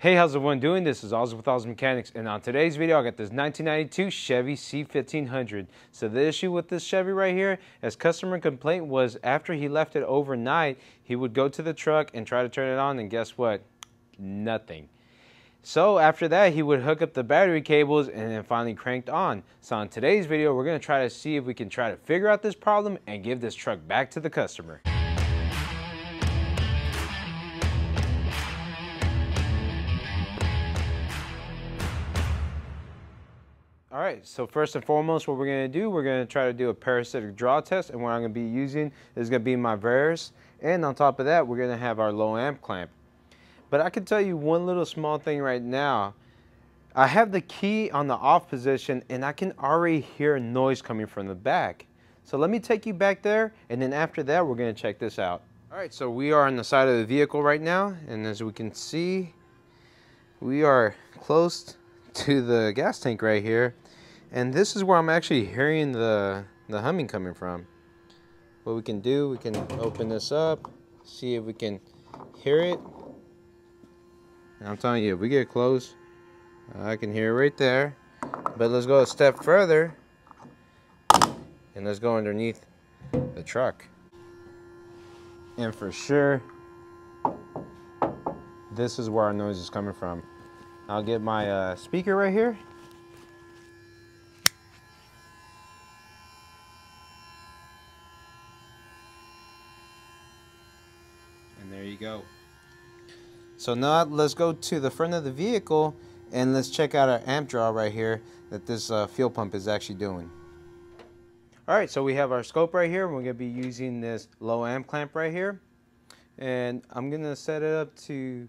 Hey, how's everyone doing? This is Oz with Oz Mechanics, and on today's video I got this 1992 Chevy C1500. So the issue with this Chevy right here, as customer complaint was after he left it overnight, he would go to the truck and try to turn it on, and guess what? Nothing. So after that, he would hook up the battery cables and then finally cranked on. So on today's video, we're going to try to see if we can try to figure out this problem and give this truck back to the customer. Alright, so first and foremost, what we're going to do, we're going to try to do a parasitic draw test, and what I'm going to be using is going to be my Varus, and on top of that, we're going to have our low amp clamp. But I can tell you one little small thing right now. I have the key on the off position, and I can already hear noise coming from the back. So let me take you back there, and then after that, we're going to check this out. Alright, so we are on the side of the vehicle right now, and as we can see, we are close to the gas tank right here. And this is where I'm actually hearing the humming coming from. What we can do, we can open this up, see if we can hear it. And I'm telling you, if we get close, I can hear it right there. But let's go a step further, and let's go underneath the truck. And for sure, this is where our noise is coming from. I'll get my speaker right here. And there you go. So now let's go to the front of the vehicle and let's check out our amp draw right here that this fuel pump is actually doing. Alright, so we have our scope right here. We're going to be using this low amp clamp right here. And I'm going to set it up to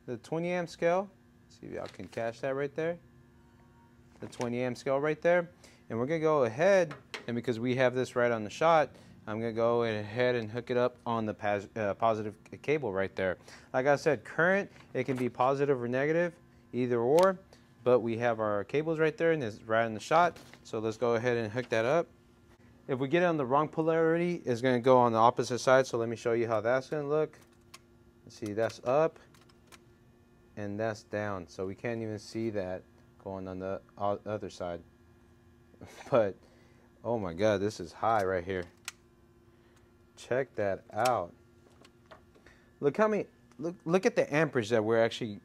the 20 amp scale. See if y'all can catch that right there. The 20 amp scale right there. And we're going to go ahead, and because we have this right on the shot, I'm going to go ahead and hook it up on the positive cable right there. Like I said, current, it can be positive or negative, either or, but we have our cables right there and it's right on the shot. So let's go ahead and hook that up. If we get it on the wrong polarity, it's going to go on the opposite side. So let me show you how that's going to look. See, that's up and that's down. So we can't even see that going on the other side. But, oh my God, this is high right here. Check that out. Look how many, look at the amperage that we're actually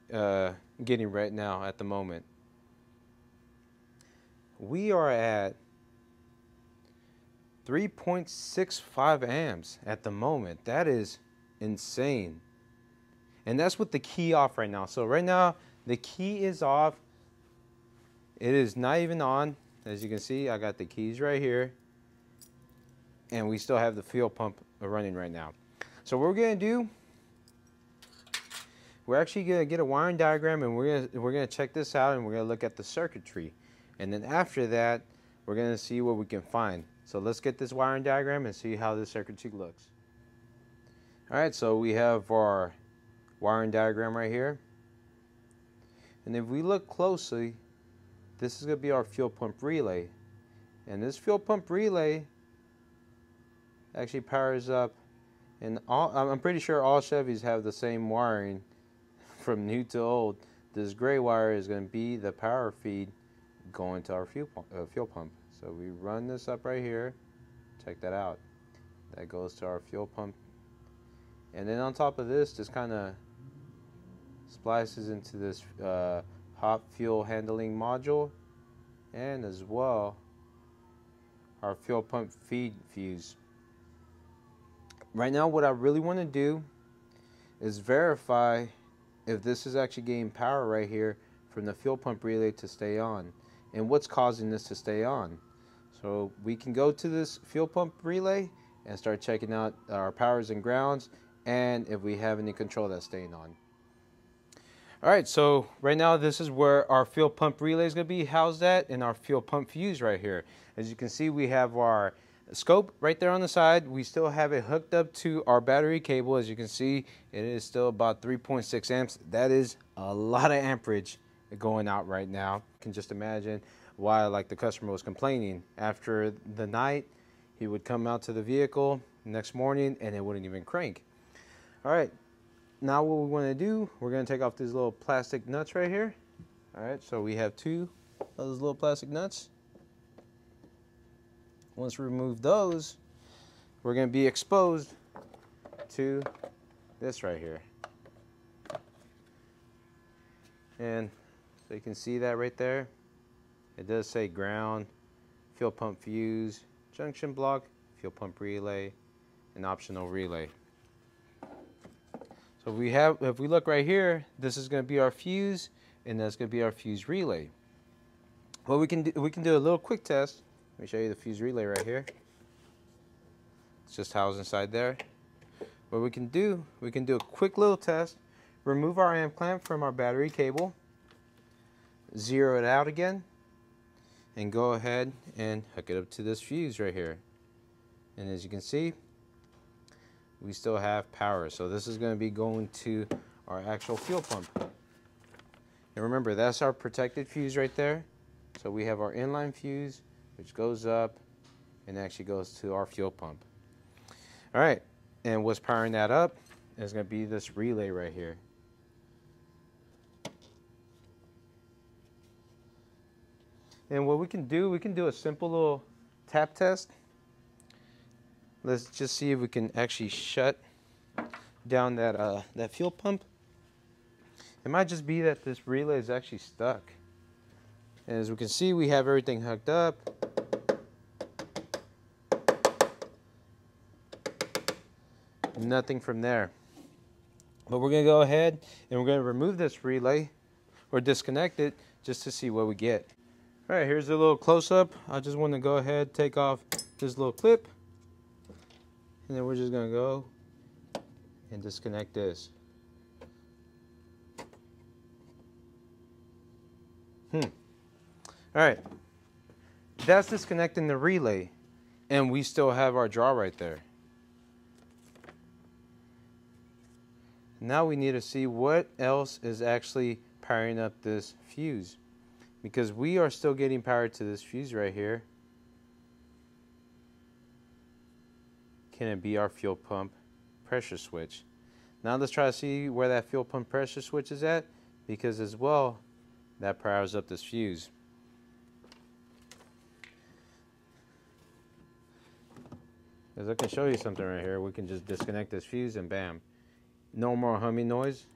getting right now at the moment. We are at 3.65 amps at the moment. That is insane. And that's with the key off right now. So right now the key is off. It is not even on. As you can see, I got the keys right here. And we still have the fuel pump running right now. So what we're going to do, we're actually going to get a wiring diagram, and we're going to check this out, and we're going to look at the circuitry. And then after that, we're going to see what we can find. So let's get this wiring diagram and see how this circuitry looks. Alright, so we have our wiring diagram right here. And if we look closely, this is going to be our fuel pump relay. And this fuel pump relay actually powers up, and I'm pretty sure all Chevys have the same wiring from new to old. This gray wire is going to be the power feed going to our fuel pump. So we run this up right here. Check that out. That goes to our fuel pump. And then on top of this, this kind of splices into this hot fuel handling module, and as well our fuel pump feed fuse. Right now, what I really want to do is verify if this is actually getting power right here from the fuel pump relay to stay on, and what's causing this to stay on. So we can go to this fuel pump relay and start checking out our powers and grounds, and if we have any control that's staying on. Alright, so right now this is where our fuel pump relay is going to be housed at, and our fuel pump fuse right here. As you can see, we have our scope right there on the side. We still have it hooked up to our battery cable. As you can see, it is still about 3.6 amps. That is a lot of amperage going out right now. You can just imagine why, like, the customer was complaining. After the night, he would come out to the vehicle next morning and it wouldn't even crank. All right, now what we want to do, we're going to take off these little plastic nuts right here. All right, so we have 2 of those little plastic nuts. Once we remove those, we're going to be exposed to this right here. And so you can see that right there. It does say ground, fuel pump fuse, junction block, fuel pump relay, and optional relay. So if we look right here, this is going to be our fuse, and that's going to be our fuse relay. Well, we can do a little quick test. Let me show you the fuse relay right here. It's just housed inside there. What we can do a quick little test. Remove our amp clamp from our battery cable, zero it out again, and go ahead and hook it up to this fuse right here. And as you can see, we still have power. So this is going to be going to our actual fuel pump. And remember, that's our protected fuse right there. So we have our inline fuse, which goes up and actually goes to our fuel pump. All right, and what's powering that up is going to be this relay right here. And what we can do a simple little tap test. Let's just see if we can actually shut down that fuel pump. It might just be that this relay is actually stuck. And as we can see, we have everything hooked up. Nothing from there. But we're going to go ahead and we're going to remove this relay or disconnect it just to see what we get. All right, here's a little close-up. I just want to go ahead, take off this little clip, and then we're just going to go and disconnect this. All right, that's disconnecting the relay, and we still have our draw right there. Now we need to see what else is actually powering up this fuse, because we are still getting power to this fuse right here. Can it be our fuel pump pressure switch? Now let's try to see where that fuel pump pressure switch is at, because as well, that powers up this fuse. As I can show you something right here, we can just disconnect this fuse and bam, no more humming noise.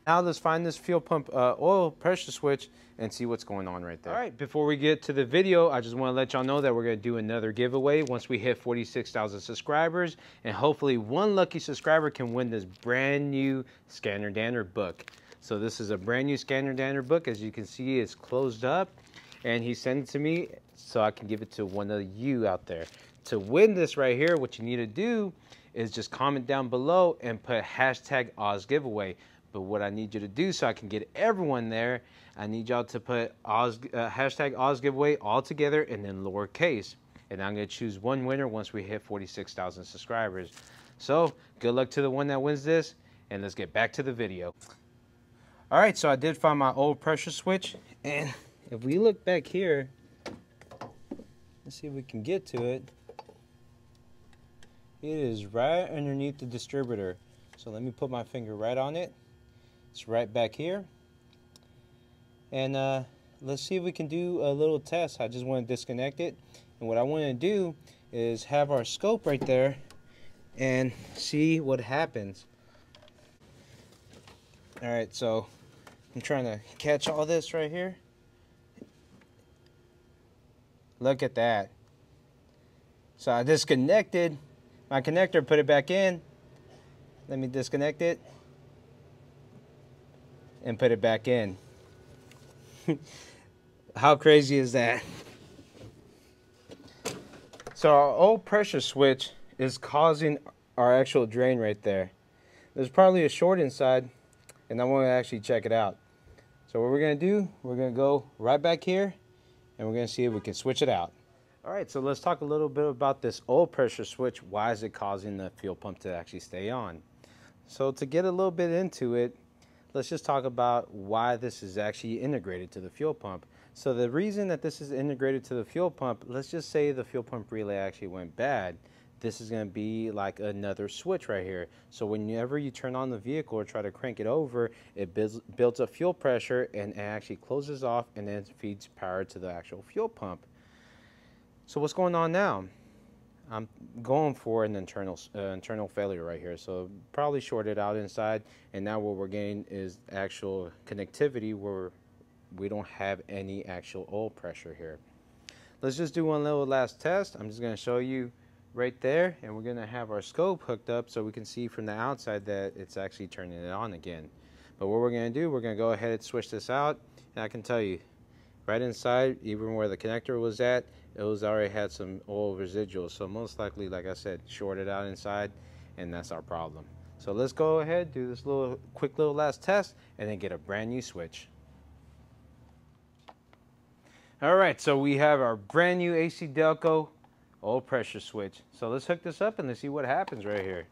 Now let's find this fuel pump oil pressure switch and see what's going on right there. All right, before we get to the video, I just want to let y'all know that we're going to do another giveaway once we hit 46,000 subscribers, and hopefully one lucky subscriber can win this brand new Scanner Danner book. So this is a brand new Scanner Danner book. As you can see, it's closed up, and he sent it to me so I can give it to one of you out there. To win this right here, what you need to do is just comment down below and put hashtag OzGiveaway. But what I need you to do so I can get everyone there, I need y'all to put hashtag OzGiveaway all together and then lowercase. And I'm going to choose one winner once we hit 46,000 subscribers. So good luck to the one that wins this, and let's get back to the video. All right, so I did find my old pressure switch, and if we look back here, let's see if we can get to it. It is right underneath the distributor. So let me put my finger right on it. It's right back here. And let's see if we can do a little test. I just want to disconnect it. And what I want to do is have our scope right there and see what happens. All right, so I'm trying to catch all this right here. Look at that. So I disconnected my connector, put it back in. Let me disconnect it and put it back in. How crazy is that? So our old pressure switch is causing our actual drain right there. There's probably a short inside, and I want to actually check it out. So what we're going to do, we're going to go right back here, and we're going to see if we can switch it out. All right, so let's talk a little bit about this old pressure switch. Why is it causing the fuel pump to actually stay on? So to get a little bit into it, let's just talk about why this is actually integrated to the fuel pump. So the reason that this is integrated to the fuel pump, let's just say the fuel pump relay actually went bad. this is going to be like another switch right here. So whenever you turn on the vehicle or try to crank it over, it builds up fuel pressure and it actually closes off and then feeds power to the actual fuel pump. So what's going on now? I'm going for an internal failure right here. So probably shorted out inside, and now what we're getting is actual connectivity where we don't have any actual oil pressure here. Let's just do one little last test. I'm just going to show you right there, and we're going to have our scope hooked up so we can see from the outside that it's actually turning it on again. But what we're going to do, we're going to go ahead and switch this out, and I can tell you right inside, even where the connector was at, it was already had some oil residuals. So most likely, like I said, shorted out inside, and that's our problem. So let's go ahead, do this quick little last test, and then get a brand new switch. All right, so we have our brand new AC Delco oil pressure switch. So let's hook this up and let's see what happens right here.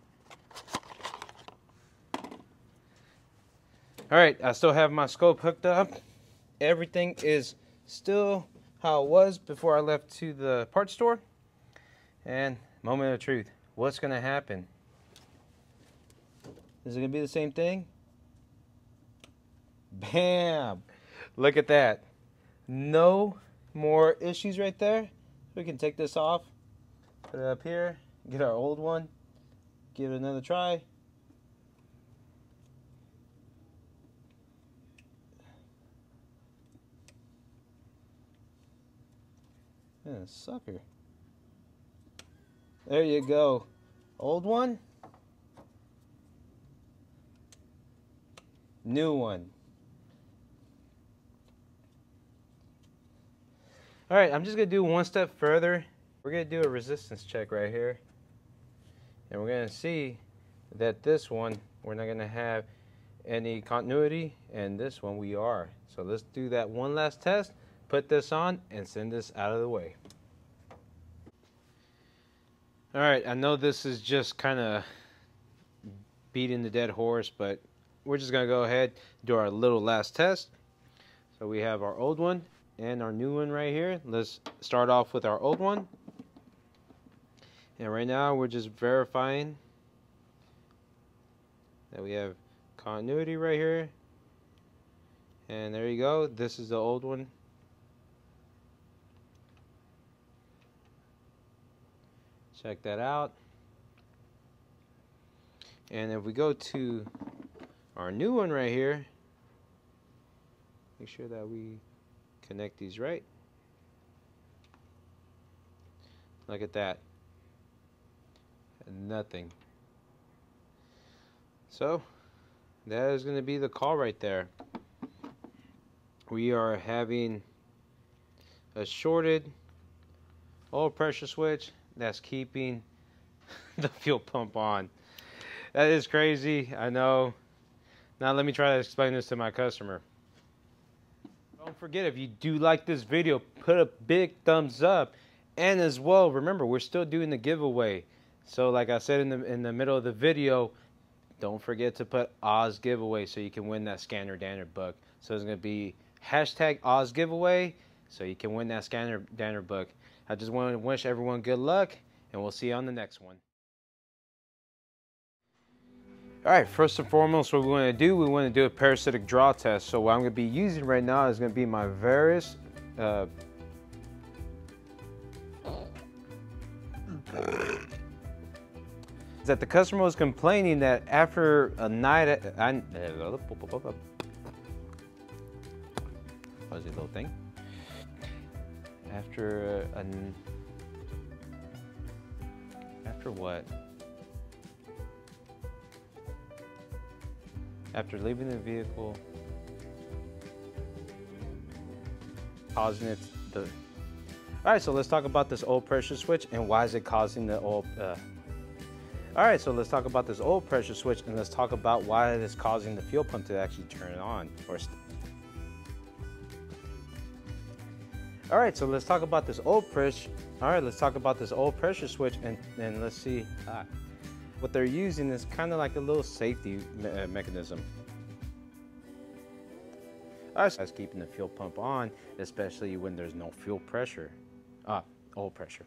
All right, I still have my scope hooked up. Everything is still how it was before I left to the parts store. And moment of truth, what's gonna happen? Is it gonna be the same thing? Bam! Look at that. No more issues right there. We can take this off, put it up here, get our old one, give it another try. Yeah, sucker. There you go. Old one. New one. All right, I'm just gonna do one step further. We're gonna do a resistance check right here. And we're gonna see that this one, we're not gonna have any continuity, and this one we are. So let's do that one last test, put this on, and send this out of the way. All right, I know this is just kind of beating the dead horse, but we're just gonna go ahead, do our little last test. So we have our old one and our new one right here. Let's start off with our old one. And right now we're just verifying that we have continuity right here. And there you go. This is the old one. Check that out. And if we go to our new one right here, make sure that we connect these right. Look at that. Nothing. So that is going to be the call right there. We are having a shorted oil pressure switch that's keeping the fuel pump on. That is crazy, I know. Now let me try to explain this to my customer. Don't forget, if you do like this video, put a big thumbs up. And as well, remember, we're still doing the giveaway. So like I said in the middle of the video, don't forget to put Oz giveaway so you can win that Scanner Danner book. So it's going to be hashtag Oz giveaway so you can win that Scanner Danner book. I just want to wish everyone good luck, and we'll see you on the next one. All right, first and foremost, what we want to do a parasitic draw test. So what I'm going to be using right now is going to be my Varus that the customer was complaining that after a night what is it, little thing? After what? After leaving the vehicle, causing it the. All right, so let's talk about this oil pressure switch and why is it causing the oil. All right, so let's talk about this oil pressure switch and let's talk about why it is causing the fuel pump to actually turn it on. All right, so let's talk about this oil pressure. All right, let's talk about this oil pressure switch and let's see. What they're using is kind of like a little safety mechanism. All right, so that's keeping the fuel pump on, especially when there's no fuel pressure, oil pressure.